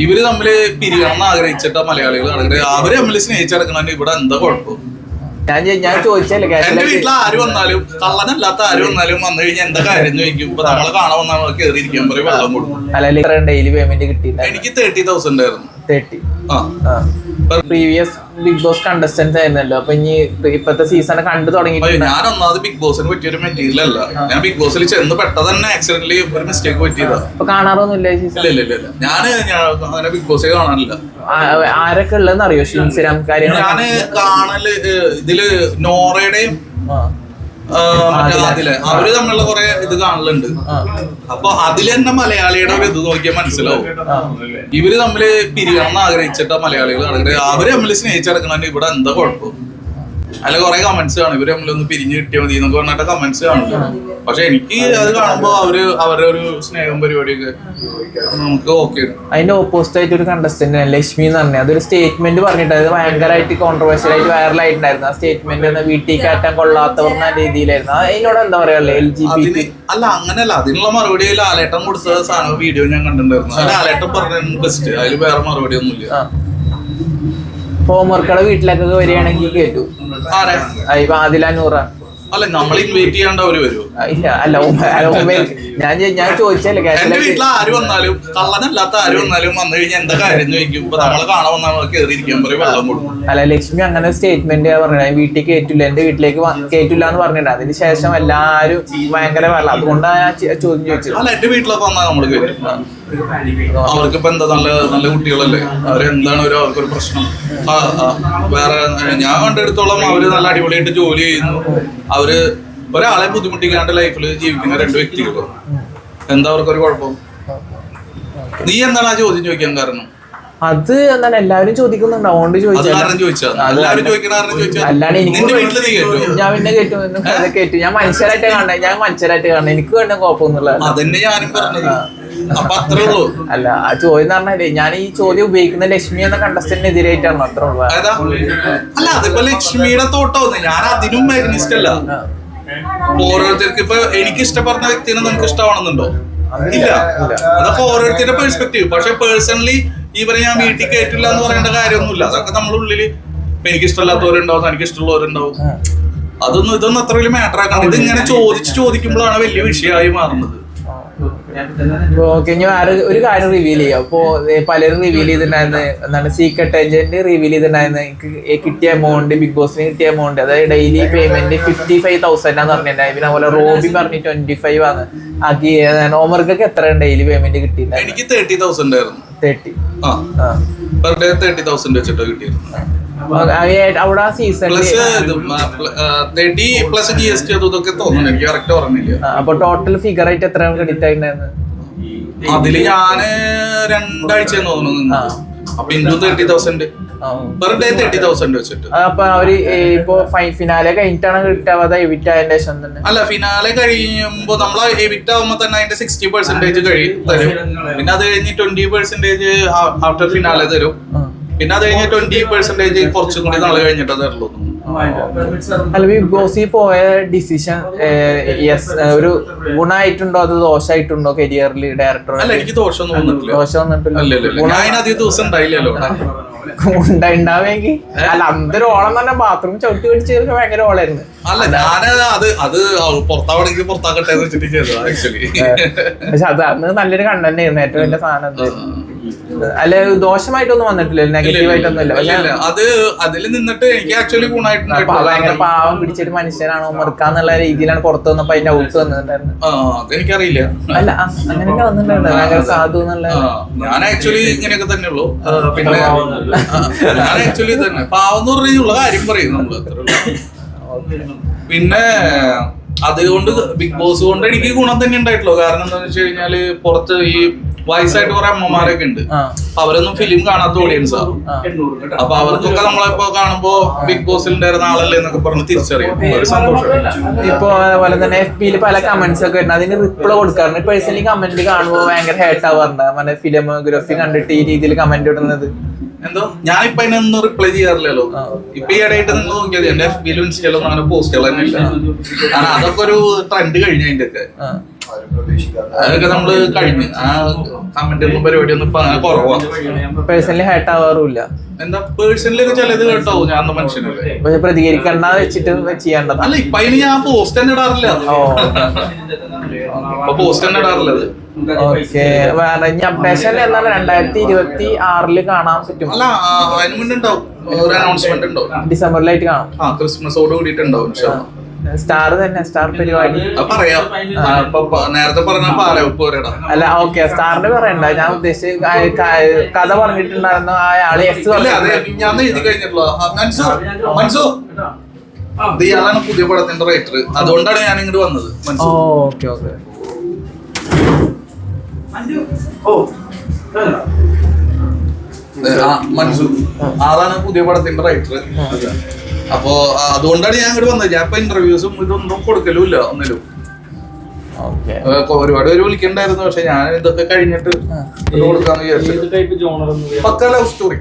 ഇവര് തമ്മില് പിരിയണം ആഗ്രഹിച്ചിട്ട മലയാളികൾ അവര് തമ്മിൽ സ്നേഹിച്ചെടുക്കണ ഇവിടെ എന്താ കുഴപ്പം? ഞാൻ ചോദിച്ചല്ലേ, എന്റെ വീട്ടിൽ ആര് വന്നാലും കള്ളനല്ലാത്ത ആര് വന്നാലും വന്നു കഴിഞ്ഞാൽ എന്താ കാര്യം ചോദിക്കും. ഇപ്പൊ നമ്മളെ കാണാൻ വന്നാൽ കയറിയിരിക്കാൻ പറയും, വെള്ളം കൊടുക്കും. ഡെയിലി പേയ്മെന്റ് കിട്ടിയില്ല. എനിക്ക് 30,000 ആയിരുന്നു. 30. പ്രീവിയസ് ബിഗ് ബോസ് കണ്ടസ്റ്റൻസ് ആയിരുന്നല്ലോ, അപ്പൊ ഇനി ഇപ്പത്തെ സീസൺ കണ്ടു തുടങ്ങി. ഞാൻ ഒന്നാമത് ബിഗ് ബോസിന് പറ്റിയൊരു മെറ്റീരിയൽ അല്ല. ഞാൻ ബിഗ് ബോസിൽ ചെന്ന് പെട്ടത് തന്നെ ആക്സിഡന്റലി ഒരു മിസ്റ്റേക്ക് പറ്റിയതാ. അപ്പൊ കാണാറൊന്നുമില്ല സീസൺ? ഇല്ല. ഞാൻ അങ്ങനെ ബിഗ് ബോസ് കാണാനില്ല. ആരൊക്കെ ഉള്ളതെന്ന് അറിയോ? ഇൻസ്റ്റാഗ്രാം കാര്യങ്ങൾ ഞാന് കാണല് ഇതില് നോറയുടെയും അവര് തമ്മിലുള്ള കുറെ ഇത് കാണലുണ്ട്. അപ്പൊ അതിൽ തന്നെ മലയാളിയുടെ ഒരു ഇത് നോക്കിയാൽ മനസ്സിലാവും. ഇവര് തമ്മില് പിരിയണം ആഗ്രഹിച്ചിട്ട മലയാളികൾ അവര് തമ്മിൽ സ്നേഹിച്ചെടുക്കണ ഇവിടെ എന്താ കുഴപ്പം? അല്ല കുറെ കമന്റ്സ് കാണും, ഇവര് തമ്മിലൊന്ന് പിരിഞ്ഞു കിട്ടിയാൽ മതി എന്നൊക്കെ പറഞ്ഞിട്ട് കമന്റ്സ് കാണില്ല. പക്ഷെ എനിക്ക് അത് കാണുമ്പോ അവരുടെ ഒരു സ്നേഹം പരിപാടിയൊക്കെ നമുക്ക് ഓക്കെ. അതിന്റെ ഓപ്പോസിറ്റ് ആയിട്ട് ഒരു കണ്ടസ്റ്റന്റ് ലക്ഷ്മി എന്ന് പറഞ്ഞത് അതൊരു സ്റ്റേറ്റ്മെന്റ് പറഞ്ഞിട്ട് അത് ഭയങ്കരമായിട്ട് കോൺട്രവേഴ്ഷ്യൽ ആയിട്ട് വൈറൽ ആയിട്ടുണ്ടായിരുന്നു. ആ സ്റ്റേറ്റ്മെന്റ് വീട്ടിൽ കയറ്റാൻ കൊള്ളാത്തവർ എന്ന രീതിയിലായിരുന്നു. അതിനോട് എന്താ പറയാ? LGBT അല്ല അങ്ങനെയല്ല, അതിനുള്ള മറുപടി ലാലേട്ടൻ കൊടുത്ത സാധനം വീഡിയോ ഞാൻ കണ്ടിട്ടുണ്ടായിരുന്നു. ലാലേട്ടൻ പറഞ്ഞ ബെസ്റ്റ്, അതിൽ വേറെ മറുപടി ഒന്നുമില്ല. ഹോംവർക്കുകളെ വീട്ടിലേക്കൊക്കെ വരികയാണെങ്കിൽ കേട്ടു. ആദില നൂറ അല്ല നമ്മൾ ഇൻവൈറ്റ് ചെയ്യാണ്ട് അവര് വരുമോ? അല്ല ഞാൻ ചോദിച്ചല്ലേ, എന്റെ വീട്ടിൽ ആര് വന്നാലും കള്ളനല്ലാത്ത ആര് വന്നാലും വന്നു കഴിഞ്ഞാൽ എന്താ കാര്യം ചോദിക്കും. ഇപ്പൊ നമ്മളെ കാണാൻ വന്നാൽ കയറിയിരിക്കാൻ പറയും, വെള്ളം കൊടുക്കും. അല്ല ലക്ഷ്മി അങ്ങനെ സ്റ്റേറ്റ്മെന്റ് പറഞ്ഞിട്ട് വീട്ടിൽ കേറ്റില്ല, എന്റെ വീട്ടിലേക്ക് കേറ്റില്ല എന്ന് പറഞ്ഞിട്ട് അതിന് ശേഷം എല്ലാരും ഭയങ്കര വെള്ളം. അതുകൊണ്ടാണ് ഞാൻ ചോദ്യം ചോദിച്ചത്. അല്ല എന്റെ വീട്ടിലൊക്കെ വന്നാൽ നമ്മള് കയറ്റും. അവർക്കിപ്പോ എന്താ നല്ല കുട്ടികളല്ലേ, അവരെന്താണ് അവർക്കൊരു പ്രശ്നം? വേറെ ഞാൻ കണ്ടെടുത്തോളം അവര് നല്ല അടിപൊളിയായിട്ട് ജോലി ചെയ്യുന്നു. അവര് ഒരാളെ ബുദ്ധിമുട്ടിക്കാണ്ട് ലൈഫിൽ ജീവിക്കുന്ന 2 വ്യക്തികളോ, എന്താ അവർക്കൊരു കുഴപ്പം? നീ എന്താണ് ആ ചോദ്യം ചോദിക്കാൻ കാരണം? അത് എന്താണ് എല്ലാവരും ചോദിക്കുന്നുണ്ട്, അതുകൊണ്ട് ചോദിച്ചാൽ. അല്ലാണ്ട് എനിക്ക് ഞാൻ പിന്നെ കേട്ടു. ഞാൻ മനുഷ്യരായിട്ട് കാണണേ, എനിക്ക് വേണ്ട കുഴപ്പമൊന്നുമില്ല. അതന്നെ ഞാനും പറഞ്ഞത്. അപ്പൊ അത്രേ ഉള്ളൂ. അല്ല ആ ചോദ്യം എന്ന് പറഞ്ഞാലേ ഞാൻ ഈ ചോദ്യം ഉപയോഗിക്കുന്ന ലക്ഷ്മി എന്ന കണ്ടസ്റ്റന്റിനെതിരായിട്ടാണ്. അത്ര ഉള്ളൂ. അല്ല അതിപ്പോ ലക്ഷ്മിയുടെ തോട്ടോ ഞാൻ അതിനും മാഗ്നിസ്റ്റ് അല്ല. ഓരോരുത്തർക്ക് ഇപ്പൊ എനിക്ക് ഇഷ്ടപ്പെടുന്ന വ്യക്തിനെ നിനക്ക് ഇഷ്ടമാണെന്നുണ്ടോ? ഇല്ല. അതൊക്കെ ഓരോരുത്തരുടെ പെർസ്പെക്റ്റീവ്. പക്ഷെ പേഴ്സണലി ഇവരെ ഞാൻ വീട്ടിൽ കയറ്റില്ല എന്ന് പറയേണ്ട കാര്യമൊന്നുമില്ല. അതൊക്കെ നമ്മുടെ ഉള്ളില് ഇപ്പൊ എനിക്ക് ഇഷ്ടമല്ലാത്തവരുണ്ടാവും, എനിക്ക് ഇഷ്ടമുള്ളവരുണ്ടാവും. ഇതൊന്നും അത്ര വലിയ മാറ്റർ ആക്കണം. ഇതിങ്ങനെ ചോദിക്കുമ്പോഴാണ് വലിയ വിഷയമായി മാറുന്നത്. ഓക്കെ, ഞാൻ ഒരു കാര്യം റിവീൽ ചെയ്യാം. അപ്പോ പലരും റിവീൽ ചെയ്തിട്ടുണ്ടായിരുന്നു, എന്താണ് സീക്രട്ട് ഏജന്റ് റിവീൽ ചെയ്തിട്ടുണ്ടായിരുന്നു. കിട്ടിയ എമൗണ്ട്, ബിഗ് ബോസിന് കിട്ടിയ എമൗണ്ട്, അതായത് ഡെയിലി പേയ്മെന്റ് 55,000 ആണെന്ന് പറഞ്ഞിട്ടുണ്ടായി. പിന്നെ അതുപോലെ റോബി പറഞ്ഞ് 25 ആണ് ആക്കി. ഓമർക്കൊക്കെ എത്ര ഡെയിലി പേയ്മെന്റ് കിട്ടിയിട്ടുണ്ട്? എനിക്ക് 30,000 ആയിരുന്നു. 30 30,000 വെച്ചിട്ട് കിട്ടിയിരുന്നു. അവിടെ ആ സീസണിൽ എനിക്ക് കറക്റ്റ് ഓർമ്മയില്ല. അപ്പൊ ടോട്ടൽ ഫിഗർ ആയിട്ട് എത്ര ക്രെഡിറ്റ് ആയിട്ടുണ്ടായിരുന്നു? അതില് ഞാന് 2 ആഴ്ച തോന്നുന്നു. അപ്പൊ 30,000 പെർ ഡേ 30,000 വെച്ചിട്ട്. അപ്പൊ അവര് ഇപ്പൊ ഫിനാലെ കഴിഞ്ഞിട്ടാണ് കിട്ടാതെ എവിറ്റ് ആയതിന്റെ ശേഷം തന്നെ? അല്ല, ഫിനാലെ കഴിയുമ്പോ നമ്മളെ എവിറ്റ് ആവുമ്പോ തന്നെ അതിന്റെ 60% തരും. പിന്നെ അത് കഴിഞ്ഞ് 20% ആഫ്റ്റർ ഫിനാലെ തരും. പിന്നെ അത് കഴിഞ്ഞ 20% കുറച്ചും കൂടി നാളെ കഴിഞ്ഞിട്ട് തരുള്ളൂ. അല്ല ബിഗ് ബോസിൽ പോയ ഡിസിഷൻ ഒരു ഗുണമായിട്ടുണ്ടോ അതോ ദോഷമായിട്ടുണ്ടോ കരിയറിൽ ഡയറക്ടർ? അല്ല എനിക്ക് ദോഷം വന്നിട്ടില്ല. ദിവസം ഉണ്ടായില്ലല്ലോ. ഉണ്ടാവേങ്കി അല്ല അന്തൊരു ഓളം തന്നെ ബാത്റൂം ചവിട്ടി പിടിച്ച് ഭയങ്കര ഓളായിരുന്നു. അല്ല അത് പുറത്താവണമെങ്കിൽ പുറത്താക്കട്ടെ എന്ന് വെച്ചിട്ട് ചെയ്തത് ആക്ച്വലി. പക്ഷെ അത് അന്ന് നല്ലൊരു കണ്ടന്റ് ആയിരുന്നു. ഏറ്റവും വലിയ സാധനം അല്ല ദോഷമായിട്ടൊന്നും വന്നിട്ടില്ല, നെഗറ്റീവ് ആയിട്ടൊന്നും ഇല്ല. അത് അതിൽ നിന്നിട്ട് എനിക്ക് ആക്ച്വലി ഗുണമായിട്ടുണ്ട്. ഭയങ്കര പാവം പിടിച്ചൊരു മനുഷ്യനാണോ മറുക്കാന്നുള്ള രീതിയിലാണ് പുറത്ത് വന്നപ്പോ അതിന്റെ ഔട്ട് വന്നിട്ടുണ്ടായിരുന്നു. അതെനിക്കറിയില്ല. അല്ല അങ്ങനെയൊക്കെ വന്നിട്ടുണ്ടായിരുന്നു, ഭയങ്കര സാധു എന്നുള്ള. ഞാൻ ആക്ച്വലി ഇങ്ങനെയൊക്കെ തന്നെ ഉള്ളൂ. പിന്നെ ഞാൻ ആക്ച്വലി തന്നെ പാവം എന്ന് പറഞ്ഞുള്ള കാര്യം പറയും നമ്മള്. പിന്നെ അതുകൊണ്ട് ബിഗ് ബോസ് കൊണ്ട് എനിക്ക് ഗുണം തന്നെ ഉണ്ടായിട്ടുള്ളൂ. കാരണം എന്താണെന്ന് വെച്ച് കഴിഞ്ഞാല് പുറത്ത് ഈ വയസ്സായിട്ട് കുറെ അമ്മമാരൊക്കെ ഉണ്ട്. അവരൊന്നും ഫിലിം കാണാത്ത ഓഡിയൻസാ. അപ്പൊ അവർക്കൊക്കെ നമ്മളിപ്പോ കാണുമ്പോ ബിഗ് ബോസിൽ ഉണ്ടായിരുന്ന ആളല്ലേ എന്നൊക്കെ പറഞ്ഞ് തിരിച്ചറിയും. ഒരു സന്തോഷം. ഇപ്പൊ അതുപോലെ തന്നെ FB പല കമന്റ്സ് ഒക്കെ ഉണ്ട്, അതിന് റിപ്ലൈ കൊടുക്കാറുണ്ട്. പേഴ്സണലി കമന്റ് കാണുമ്പോൾ ഭയങ്കര ഹേർട്ട് ആവാറുണ്ട്. മറ്റേ ഫിലിമോഗ്രഫി കണ്ടിട്ട് ഈ രീതിയിൽ കമന്റ് ഇടുന്നത്. എന്തോ ഞാനിപ്പോ അതിനൊന്നും റിപ്ലൈ ചെയ്യാറില്ലല്ലോ. ഇപ്പൊ ഈ ഇടയായിട്ട് നിങ്ങൾ നോക്കിയത് എന്റെ FB-ലും ഇൻസ്റ്റയിലൊന്നും അങ്ങനെ പോസ്റ്റുകൾ തന്നെ ഇല്ല. കാരണം അതൊക്കെ ഒരു ട്രെൻഡ് കഴിഞ്ഞു. അതിന്റെ ഒക്കെ അതൊക്കെ നമ്മള് കഴിഞ്ഞ് ആ കമന്റ് ഒന്നും പരിപാടി ഒന്നും ഇപ്പൊ അങ്ങനെ കുറവാണ്. പേഴ്സണലി ഹേർട്ട് ആവാറുമില്ല. എന്താ പേഴ്സണലി ഒക്കെ ചിലത് കേട്ടോ, ഞാൻ മനുഷ്യനല്ലേ, പക്ഷെ പ്രതികരിക്കണ്ട വെച്ചിട്ട് ചെയ്യേണ്ടത്. അല്ല ഇപ്പൊ അതിന് ഞാൻ പോസ്റ്റ് തന്നെ ഇടാറില്ല, ഇപ്പൊ പോസ്റ്റ് തന്നെ ഇടാറില്ലത്. ഓക്കെ, വേറെ ഇനി അപ്ഡേഷൻ എന്നാണ് 2026 കാണാൻ പറ്റും. അല്ല അതിന് മുന്നേ ഉണ്ടാവും ഒരു അനൗൺസ്മെന്റ് ഉണ്ടാവും, ഡിസംബറിലായിട്ട് കാണാം. ക്രിസ്മസോട് കൂടിയിട്ടുണ്ടാവും. സ്റ്റാർ തന്നെ, സ്റ്റാർ പരിപാടി പറയാം, നേരത്തെ പറഞ്ഞ പോരാടാ. അല്ല ഓക്കെ, സ്റ്റാറിന്റെ പറയണ്ട, ഞാൻ ഉദ്ദേശിച്ച കഥ പറഞ്ഞിട്ടുണ്ടായിരുന്നു അയാള് ഞാൻ എഴുതി കഴിഞ്ഞിട്ടുള്ള മനസ്സോ ഇയാളാണ് പുതിയ പടത്തിന്റെ റൈറ്റർ, അതുകൊണ്ടാണ് ഞാൻ ഇങ്ങോട്ട് വന്നത്. Okay okay. മനസ്സു അതാണ് പുതിയ പടത്തിന്റെ റൈറ്റർ. അപ്പൊ അതുകൊണ്ടാണ് ഞാൻ ഇങ്ങോട്ട് വന്നത്. ഞാൻ ഇപ്പൊ ഇന്റർവ്യൂസും ഇതൊന്നും കൊടുക്കലുമില്ല ഒന്നിലും. ഒരുപാട് പേര് വിളിക്കണ്ടായിരുന്നു, പക്ഷെ ഞാൻ ഇതൊക്കെ കഴിഞ്ഞിട്ട് കൊടുക്കാന്ന് വിചാരിച്ചു. പക്ക ലവ് സ്റ്റോറി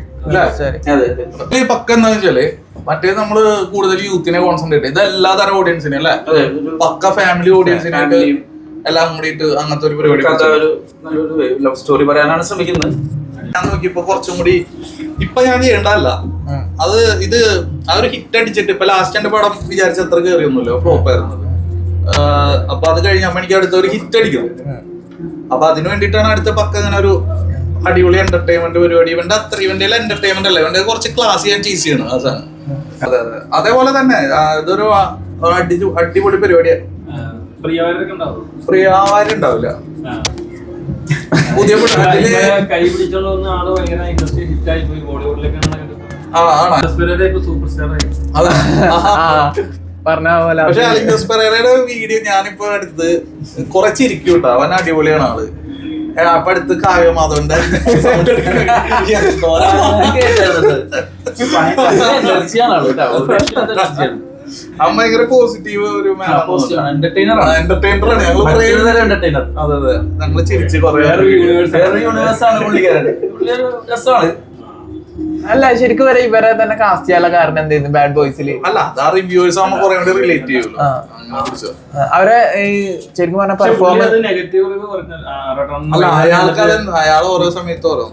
ഈ പക്ക എന്താന്ന് വെച്ചാല് മറ്റേ നമ്മള് കൂടുതൽ യൂത്തിനെ കോൺസെൻട്രേറ്റ് ചെയ്ത് എല്ലാ തരം ഓഡിയൻസിനെ അല്ലെ, പക്ക ഫാമിലി ഓഡിയൻസിനായിട്ട് എല്ലാം കൂടിയിട്ട് അങ്ങനത്തെ ഒരു പരിപാടി ലവ് സ്റ്റോറി പറയാനാണ് ശ്രമിക്കുന്നത്. ഞാൻ നോക്കിയപ്പോ കുറച്ചും കൂടി ഇപ്പൊ ഞാൻ ചെയ്യേണ്ടതല്ല അത്, ഇത് ആ ഒരു ഹിറ്റ് അടിച്ചിട്ട് ഇപ്പൊ ലാസ്റ്റ് എന്റെ പടം വിചാരിച്ച അത്ര കയറിയൊന്നുമല്ലോ, ഫ്ലോപ്പ് ആയിരുന്നത്. അപ്പൊ അത് കഴിഞ്ഞപ്പോ എനിക്ക് അടുത്ത ഒരു ഹിറ്റ് അടിക്കണം. അപ്പൊ അതിന് വേണ്ടിയിട്ടാണ് അടുത്ത പക്ക ഇങ്ങനെ ഒരു അടിപൊളി എന്റർടൈൻമെന്റ് പരിപാടി. ഇവന്റെ അത്ര ഇവന്റെ എന്റർടൈൻമെന്റ് അല്ല, ഇവന്റെ കുറച്ച് ക്ലാസ് ചെയ്യാൻ ചീസ് ചെയ്യണം ആ സാധനം. അതെ അതെ, അതേപോലെ തന്നെ ഇതൊരു അടിപൊളി പരിപാടിയാണ്. പ്രിയവാരുണ്ടാവില്ല പുതിയ കൈ പിടിച്ചോണ്ട് വന്ന ആള് ഭയങ്കര ഇൻഡസ്ട്രി ഹിറ്റ് ആയി പോയി, ബോളിവുഡിലേക്കാണ്. പക്ഷെ അലിൻഡസ് പെരേരയുടെ വീഡിയോ ഞാനിപ്പോ അടുത്ത് കുറച്ചിരിക്കും കേട്ടോ, അവൻ അടിപൊളിയാണ് ആള്. അപ്പൊ അടുത്ത് കാവ്യമാധവന്റെ അവൻ ഭയങ്കര പോസിറ്റീവ് ഒരു എന്റർടൈനറാണ്. അതെ അതെ, ഞങ്ങള് ചിരിച്ച് രസമാണ്. അല്ല ശരിക്കും വരെ ഇവരെ തന്നെ കാസ്റ്റ് ചെയ്യാനുള്ള കാരണം എന്തായിരുന്നു ബാഡ് ബോയ്സിൽ? അല്ല അത് ആ റിവ്യൂവേഴ്സ് ആവുമ്പോ കുറെ കൂടി റിലേറ്റ് ചെയ്യുമല്ലോ അവരെ ശരിക്കും പറഞ്ഞ പെർഫോമൻസ്. അല്ല അയാൾ ഓരോ സമയത്ത് ഓരോ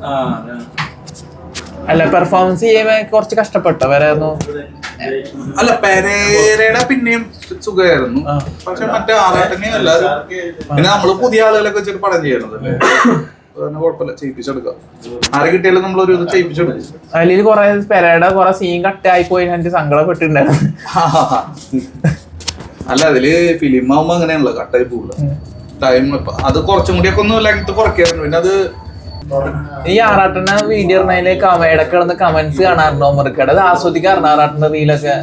അല്ല പെർഫോമൻസ് ചെയ്യുമ്പോ കുറച്ച് കഷ്ടപ്പെട്ടോ വരായിരുന്നു. അല്ല പെരേരയുടെ പിന്നെയും സുഖമായിരുന്നു, പക്ഷെ മറ്റേ ആറാട്ടനെ എല്ലാരും പിന്നെ നമ്മള് പുതിയ ആളുകളൊക്കെ വെച്ചിട്ട് പടം ചെയ്യുന്നത് കുഴപ്പമില്ല, ചെയ്യിപ്പിച്ചെടുക്കാം. ആരെ കിട്ടിയാലും നമ്മളൊരു ഇത് ചെയ്യിപ്പിച്ചെടുക്കും. അതിൽ കൊറേ പെരയുടെ കൊറേ സീൻ കട്ടായി പോയി എനിക്ക് സങ്കടപ്പെട്ടിട്ടുണ്ടായിരുന്നു. അല്ല അതില് ഫിലിം ആവുമ്പോ അങ്ങനെയാണല്ലോ, കട്ടായി പോകില്ല ടൈം. അത് കുറച്ചും കൂടി ഒക്കെ ഒന്ന് ലെങ്ത് കുറയ്ക്കായിരുന്നു. പിന്നെ അത് ഈ ആറാട്ടന്റെ വീഡിയോ ഇടയ്ക്ക് കിടന്ന് കമന്റ്സ് കാണാറുണ്ടോ മറുക്കട? അത് ആസ്വദിക്കാറുണ്ട് ആറാട്ടന്റെ റീലൊക്കെ?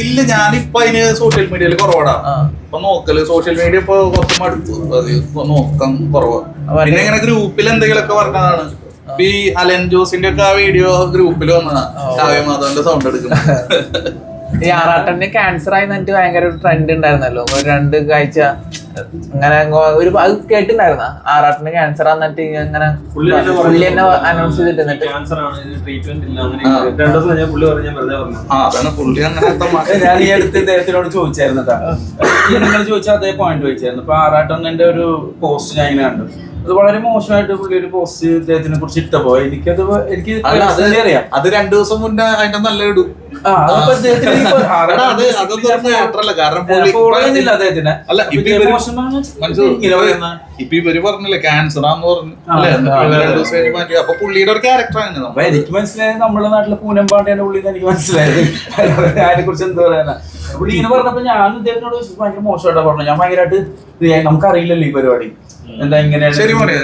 ഇല്ല, ഞാനിപ്പോ അതിന് സോഷ്യൽ മീഡിയയിൽ കുറവാടാ. ഇപ്പൊ നോക്കല് സോഷ്യൽ മീഡിയ ഇപ്പൊ കുറച്ച് മടുത്തു, നോക്കാൻ കുറവാ. പിന്നെ ഇങ്ങനെ ഗ്രൂപ്പിൽ എന്തെങ്കിലുമൊക്കെ പറഞ്ഞതാണ്. ഈ അലൻ ജോസിന്റെ ഒക്കെ ആ വീഡിയോ ഗ്രൂപ്പിൽ വന്നതാ, കാവ്യമാധവന്റെ സൗണ്ട് എടുക്കുന്നത്. ഈ ആറാട്ടന്റെ ക്യാൻസർ ആയി എന്നിട്ട് ഭയങ്കര ഒരു ട്രെൻഡ് ഉണ്ടായിരുന്നല്ലോ, ഒരു 2 ആഴ്ച അങ്ങനെ ഒരു അത് കേട്ടിട്ടുണ്ടായിരുന്ന ആറാട്ടന്റെ ക്യാൻസർ എന്നിട്ട് ഇങ്ങനെ പുള്ളി തന്നെ അനൗൺസ് ചെയ്തിട്ട് ഞാൻ ഈ അടുത്ത് ഇദ്ദേഹത്തിനോട് ചോദിച്ചായിരുന്നു, നിങ്ങൾ ചോദിച്ചാൽ അതേ പോയിന്റ് ചോദിച്ചായിരുന്നു. ഇപ്പൊ ആറാട്ടന്റെ ഒരു പോസ്റ്റ് ഞാൻ ഇങ്ങനെ കണ്ടു, അത് വളരെ മോശമായിട്ട് പുള്ളി ഒരു പോസ്റ്റ് ഇദ്ദേഹത്തിനെ കുറിച്ച് ഇട്ടപ്പോ എനിക്ക് അറിയാം. അത് 2 ദിവസം മുന്നേ അതിന്റെ നല്ല ഇടും. ഇപ്പൊ ഇവര് പറഞ്ഞില്ലേ ക്യാൻസർ ആന്ന് പറഞ്ഞു, അപ്പൊ പുള്ളിയുടെ ഒരു ക്യാരക്ടറാണ്. അപ്പൊ എനിക്ക് മനസ്സിലായത് നമ്മുടെ നാട്ടിലെ പൂനമ്പാണ്ടിന്റെ പുള്ളിന്ന് എനിക്ക് മനസ്സിലായത്. അതിനെ കുറിച്ച് എന്താ പറയാനാ പുള്ളി ഇങ്ങനെ പറഞ്ഞപ്പോ ഞാൻ ഇദ്ദേഹത്തിനോട് ഭയങ്കര മോശമായിട്ടാ പറഞ്ഞു. ഞാൻ ഭയങ്കരമായിട്ട് നമുക്കറിയില്ലല്ലോ ഈ പരിപാടി എന്താ ഇങ്ങനെ. ശരി മോനെ,